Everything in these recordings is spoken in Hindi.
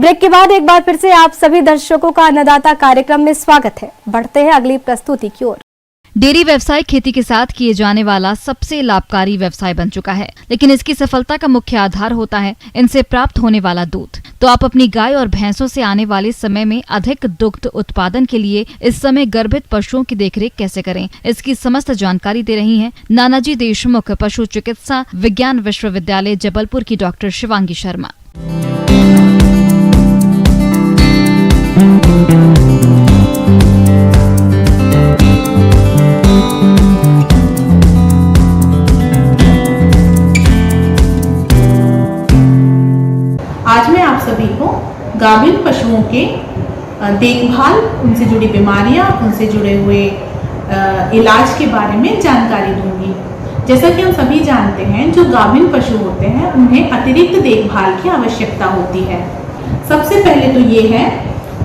ब्रेक के बाद एक बार फिर से आप सभी दर्शकों का अन्नदाता कार्यक्रम में स्वागत है। बढ़ते हैं अगली प्रस्तुति की ओर। डेयरी व्यवसाय खेती के साथ किए जाने वाला सबसे लाभकारी व्यवसाय बन चुका है, लेकिन इसकी सफलता का मुख्य आधार होता है इनसे प्राप्त होने वाला दूध। तो आप अपनी गाय और भैंसों से आने वाले समय में अधिक दुग्ध उत्पादन के लिए इस समय गर्भित पशुओं की देखरेख कैसे करें, इसकी समस्त जानकारी दे रही हैं नानाजी देशमुख पशु चिकित्सा विज्ञान विश्वविद्यालय जबलपुर की डॉक्टर शिवांगी शर्मा। आज मैं आप सभी को गाभिन पशुओं के देखभाल, उनसे जुड़ी बीमारियां, उनसे जुड़े हुए इलाज के बारे में जानकारी दूंगी। जैसा कि हम सभी जानते हैं, जो गाभिन पशु होते हैं उन्हें अतिरिक्त देखभाल की आवश्यकता होती है। सबसे पहले तो ये है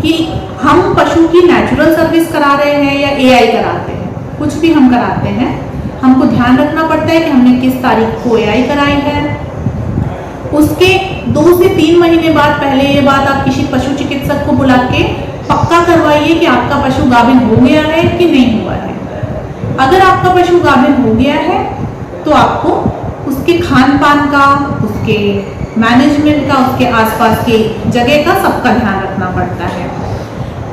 कि हम पशु की नेचुरल सर्विस करा रहे हैं या एआई कराते हैं, कुछ भी हम कराते हैं, हमको ध्यान रखना पड़ता है कि हमने किस तारीख को एआई कराई है। उसके 2 से 3 महीने बाद पहले ये बात आप किसी पशु चिकित्सक को बुला के पक्का करवाइए कि आपका पशु गाभिन हो गया है कि नहीं हुआ है। अगर आपका पशु गाभिन हो गया है तो आपको उसके खान पान का, उसके मैनेजमेंट का, उसके आसपास के जगह का सबका ध्यान रखना पड़ता है।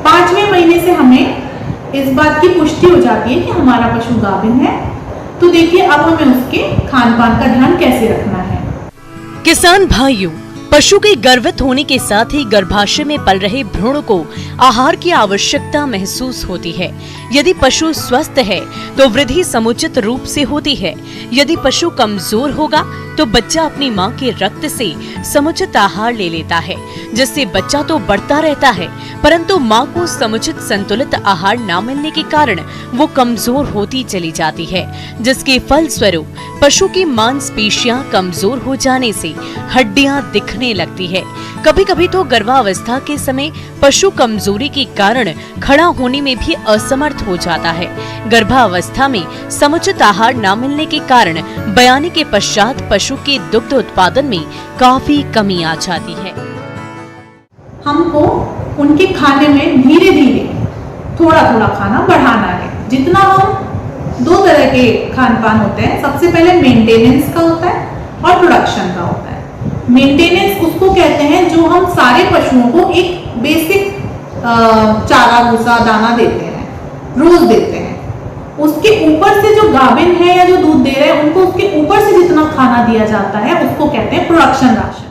5वें महीने से हमें इस बात की पुष्टि हो जाती है कि हमारा पशु गाभिन है। तो देखिए, अब हमें उसके खान पान का ध्यान कैसे रखना है। किसान भाइयों, पशु के गर्भित होने के साथ ही गर्भाशय में पल रहे भ्रूण को आहार की आवश्यकता महसूस होती है। यदि पशु स्वस्थ है तो वृद्धि समुचित रूप से होती है। यदि पशु कमजोर होगा तो बच्चा अपनी मां के रक्त से समुचित आहार ले लेता है, जिससे बच्चा तो बढ़ता रहता है, परंतु मां को समुचित संतुलित आहार न मिलने के कारण वो कमजोर होती चली जाती है, जिसके फलस्वरूप पशु की मांसपेशियां कमजोर हो जाने से हड्डियां दिखने लगती है। कभी कभी तो गर्भावस्था के समय पशु कमजोरी के कारण खड़ा होने में भी असमर्थ हो जाता है। गर्भावस्था में समुचित आहार न मिलने के कारण बयाने के पश्चात पशु के दुग्ध उत्पादन में काफी कमी आ जाती है। हमको उनके खाने में धीरे धीरे थोड़ा थोड़ा खाना बढ़ाना है। जितना हम 2 तरह के खान पान होते हैं, सबसे पहले मेंटेनेंस का होता है और प्रोडक्शन का होता है। मेंटेनेंस उसको कहते हैं जो हम सारे पशुओं को एक बेसिक चारा भूसा दाना देते हैं, रोज देते हैं। उसके ऊपर से जो गाभिन है या जो दूध दे रहे हैं उनको उसके ऊपर से जितना खाना दिया जाता है उसको कहते हैं प्रोडक्शन राशन।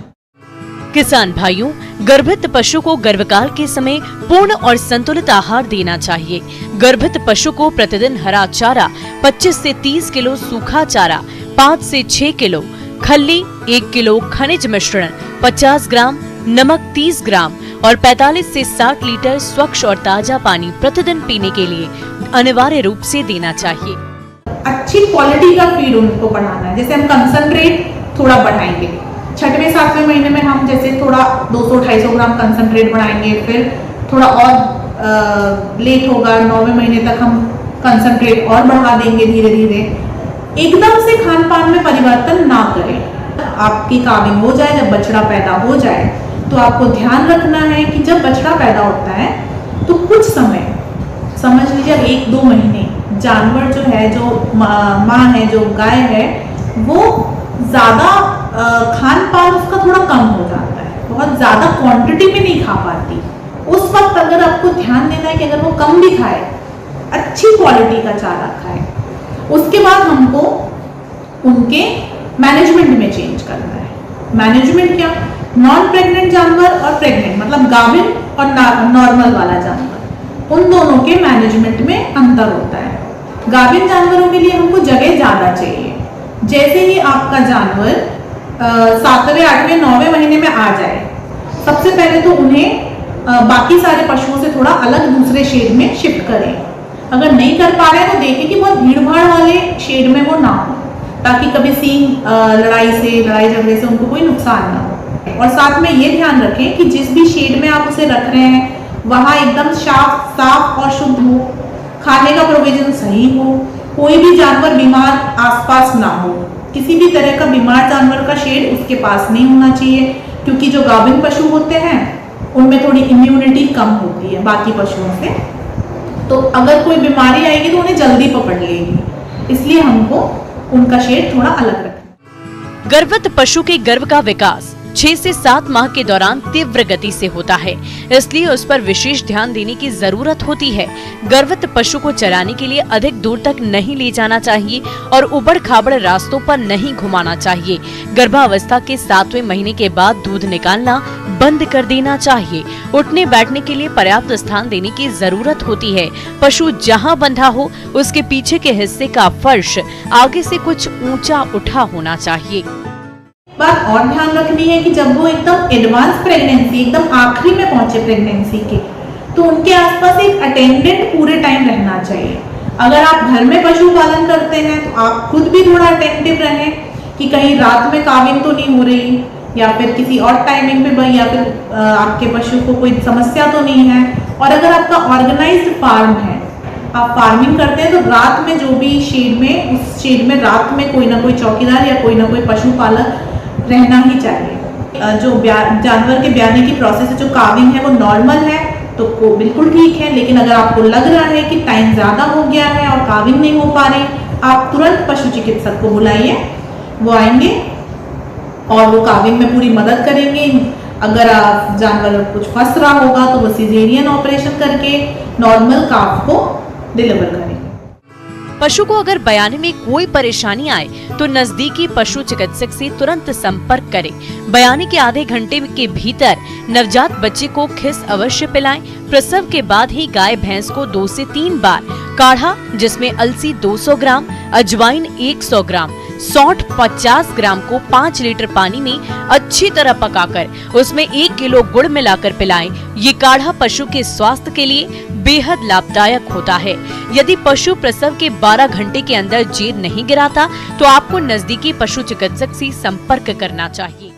किसान भाइयों, गर्भित पशु को गर्भकाल के समय पूर्ण और संतुलित आहार देना चाहिए। गर्भित पशु को प्रतिदिन हरा चारा 25 से 30 किलो, सूखा चारा 5 से 6 किलो, खल्ली 1 किलो, खनिज मिश्रण 50 ग्राम, नमक 30 ग्राम और 45 से 60 लीटर स्वच्छ और ताजा पानी प्रतिदिन पीने के लिए अनिवार्य रूप से देना चाहिए। अच्छी क्वालिटी का फीड उनको बढ़ाना है। जैसे हम कंसंट्रेट थोड़ा बढ़ाएंगे, 6वें 7वें महीने में हम जैसे थोड़ा 200-250 ग्राम कंसंट्रेट बढ़ाएंगे, फिर थोड़ा और लेट होगा, 9वें महीने तक हम कंसंट्रेट और बढ़ा देंगे धीरे धीरे। एकदम से खान पान में परिवर्तन ना करें। आपकी काविंग हो जाए, जब बछड़ा पैदा हो जाए तो आपको ध्यान रखना है कि जब बछड़ा पैदा होता है तो कुछ समय, समझ लीजिए 1-2 महीने, जानवर जो है, जो माँ है, जो गाय है, वो ज्यादा खान पान उसका थोड़ा कम हो जाता है, बहुत ज्यादा क्वांटिटी में नहीं खा पाती। उस वक्त अगर आपको ध्यान देना है कि अगर वो कम भी खाए, अच्छी क्वालिटी का चारा खाए। उसके बाद हमको उनके मैनेजमेंट में चेंज करना है। मैनेजमेंट क्या? नॉन प्रेग्नेंट जानवर और प्रेग्नेंट, मतलब गाभिन और नॉर्मल वाला जानवर, उन दोनों के मैनेजमेंट में अंतर होता है। गाभिन जानवरों के लिए हमको जगह ज्यादा चाहिए। जैसे ही आपका जानवर 7वें 8वें 9वें महीने में आ जाए, सबसे पहले तो उन्हें बाकी सारे पशुओं से थोड़ा अलग दूसरे शेड में शिफ्ट करें। अगर नहीं कर पा रहे हैं तो देखें कि बहुत भीड़ भाड़ वाले शेड में वो ना हो, ताकि कभी सींग लड़ाई झगड़े से उनको कोई नुकसान ना हो। और साथ में ये ध्यान रखें कि जिस भी शेड में आप उसे रख रहे हैं वहां एकदम साफ और शुद्ध हो, खाने का प्रोविजन सही हो, कोई भी जानवर बीमार आसपास ना हो। किसी भी तरह का बीमार जानवर का शेड उसके पास नहीं होना चाहिए, क्योंकि जो गाभिन पशु होते हैं उनमें थोड़ी इम्यूनिटी कम होती है बाकी पशुओं से, तो अगर कोई बीमारी आएगी तो उन्हें जल्दी पकड़ लेगी, इसलिए हमको उनका शेड थोड़ा अलग रखना है। गर्भवत पशु के गर्भ का विकास 6 से 7 माह के दौरान तीव्र गति से होता है, इसलिए उस पर विशेष ध्यान देने की जरूरत होती है। गर्भवत पशु को चराने के लिए अधिक दूर तक नहीं ले जाना चाहिए और उबड़ खाबड़ रास्तों पर नहीं घुमाना चाहिए। गर्भावस्था के 7वें महीने के बाद दूध निकालना बंद कर देना चाहिए। उठने बैठने के लिए पर्याप्त स्थान देने की जरूरत होती है। पशु जहां बंधा हो उसके पीछे के हिस्से का फर्श आगे से कुछ ऊंचा उठा होना चाहिए। बात और ध्यान रखनी है कि जब वो एकदम एडवांस प्रेगनेंसी, एकदम आखिरी में पहुंचे प्रेगनेंसी के, तो उनके आसपास एक अटेंडेंट पूरे टाइम रहना चाहिए। अगर आप घर में पशु पालन करते हैं तो आप खुद भी थोड़ा अटेंटिव रहें कि कहीं रात में काविंग तो नहीं हो रही, या फिर किसी और टाइमिंग पे, या फिर आपके पशु को कोई समस्या तो नहीं है। और अगर आपका ऑर्गेनाइज्ड फार्म है, आप फार्मिंग करते हैं, तो रात में जो भी शेड में, उस शेड में रात में कोई ना कोई चौकीदार या कोई ना कोई पशुपालक रहना ही चाहिए। जो जानवर के ब्याने की प्रोसेस है, जो काविंग है, वो नॉर्मल है तो बिल्कुल ठीक है, लेकिन अगर आपको लग रहा है कि टाइम ज़्यादा हो गया है और काविंग नहीं हो पा रही, आप तुरंत पशु चिकित्सक को बुलाइए, वो आएंगे और वो काविंग में पूरी मदद करेंगे। अगर जानवर कुछ फंस रहा होगा तो वो सिजेरियन ऑपरेशन करके नॉर्मल काफ को डिलीवर करेंगे। पशु को अगर बयाने में कोई परेशानी आए तो नजदीकी पशु चिकित्सक से तुरंत संपर्क करें। बयाने के आधे घंटे के भीतर नवजात बच्चे को खिस अवश्य पिलाएं। प्रसव के बाद ही गाय भैंस को 2 से 3 बार काढ़ा, जिसमें अलसी 200 ग्राम, अजवाइन 100 ग्राम, सौंठ 50 ग्राम को 5 लीटर पानी में अच्छी तरह पकाकर उसमें 1 किलो गुड़ मिलाकर पिलाएं। ये काढ़ा पशु के स्वास्थ्य के लिए बेहद लाभदायक होता है। यदि पशु प्रसव के 12 घंटे के अंदर जेर नहीं गिराता तो आपको नजदीकी पशु चिकित्सक से संपर्क करना चाहिए।